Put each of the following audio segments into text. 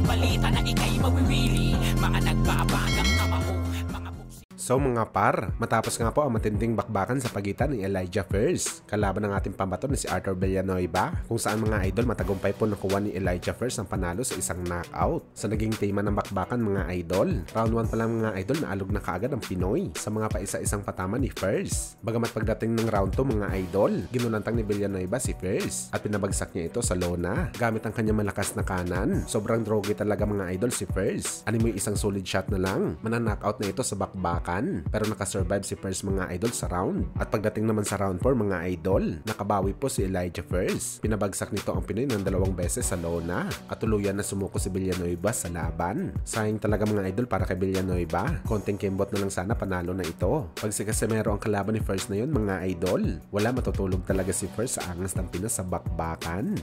balita na ikay mawiwili. Mga nagbabagang kamao, mga So mga par, matapos nga po ang matinding bakbakan sa pagitan ni Elijah First kalaban ng ating pambato na si Arthur Villanueva, kung saan mga idol matagumpay po nakuha ni Elijah First ang panalo sa isang knockout. Sa naging tema ng bakbakan mga idol, round 1 pa lang mga idol na alog na kaagad ang Pinoy sa mga paisa-isang patama ni First. Bagamat pagdating ng round 2 mga idol, ginulantang ni Villanueva si First at pinabagsak niya ito sa lona gamit ang kanyang malakas na kanan. Sobrang drogi talaga mga idol si First. Animoy isang solid shot na lang, mananockout na ito sa bakbakan. Pero nakasurvive si First mga idol sa round. At pagdating naman sa round 4 mga idol, nakabawi po si Elijah First. Pinabagsak nito ang Pinoy ng 2 beses sa lona at tuluyan na sumuko si Villanueva sa laban. Sayang talaga mga idol para kay Villanueva. Konting kembot na lang sana panalo na ito. Pag si Casimero ang kalaban ni First na yun mga idol, wala, matutulog talaga si First sa angas ng Pinas sa bakbakan.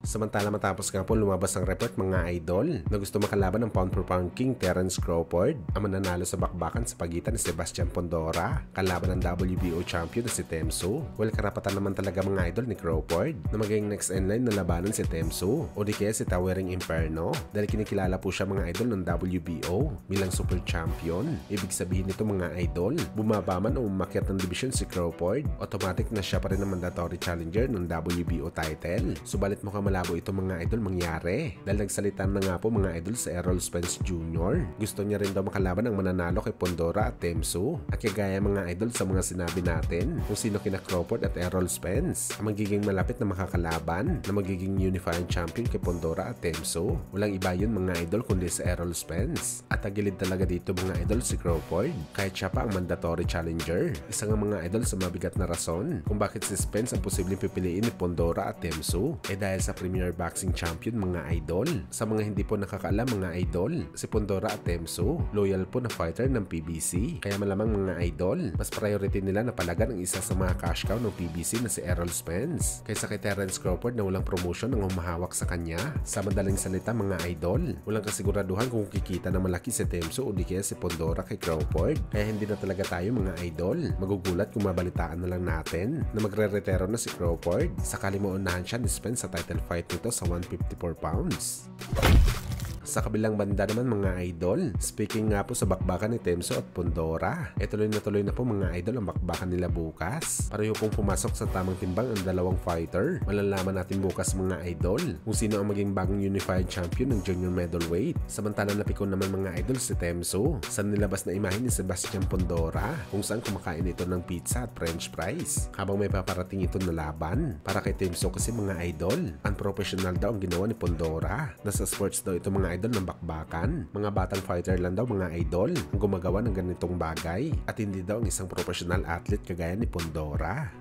Samantala matapos nga po lumabas ang report mga idol na gusto makalaban ng pound for pound king Terence Crawford ang mananalo sa bakbakan sa pagitan ni Sebastian Pondora kalaban ng WBO champion na si Temsu. Well, karapatan naman talaga mga idol ni Crawford na maging next in line na labanan si Temsu o di kaya si Towering Inferno dahil kinikilala po siya mga idol ng WBO bilang super champion. Ibig sabihin nito mga idol, bumaba man o umakyat ng division si Crawford, automatic na siya pa rin ang mandatory challenger ng WBO title. Subalit mukhang malabo ito mga idol mangyari dahil nagsalita na nga po mga idol sa Errol Spence Jr. Gusto niya rin daw makalaban ang mananalo kay Pondora at Temsu at kagaya mga idol sa mga sinabi natin kung sino kina Crawford at Errol Spence ang magiging malapit na makakalaban na magiging unifying champion kay Pondora at Temsu. Walang iba yun mga idol kundi sa Errol Spence at tagilid talaga dito mga idol si Crawford kahit siya pa ang mandatory challenger. Isa nga mga idol sa mabigat na rason kung bakit si Spence ang posibleng pipiliin ni Pondora at Temsu dahil sa Premier Boxing Champion mga idol. Sa mga hindi po nakakaalam mga idol, si Pondora at Temsu loyal po na fighter ng PBC. Kaya malamang mga idol, mas priority nila na palagan ang isa sa mga cash cow ng PBC na si Errol Spence kaysa kay Terence Crawford na walang promotion ang humahawak sa kanya. Sa madaling salita mga idol, walang kasiguraduhan kung kikita na malaki si Temsu o di kaya si Pondora kay Crawford. Kaya hindi na talaga tayo mga idol magugulat kung mabalitaan na lang natin na magre-retero na si Crawford sakali maunahan siya ni Spence sa title fight nito sa 154 pounds. Sa kabilang banda naman mga idol, speaking nga po sa bakbakan ni Temsu at Pondora, tuloy na po mga idol ang bakbakan nila bukas. Pareho pong pumasok sa tamang timbang ang dalawang fighter. Malalaman natin bukas mga idol kung sino ang maging bagong unified champion ng junior middleweight. Samantalang napikon naman mga idol si Temsu sa nilabas na imahe ni Sebastian Pondora kung saan kumakain ito ng pizza at french fries habang may paparating ito na laban. Para kay Temsu kasi mga idol, unprofessional daw ang ginawa ni Pondora. Nasa sports daw ito mga idol ng bakbakan. Mga batang fighter lang daw mga idol ang gumagawa ng ganitong bagay at hindi daw ang isang professional athlete kagaya ni Pondora.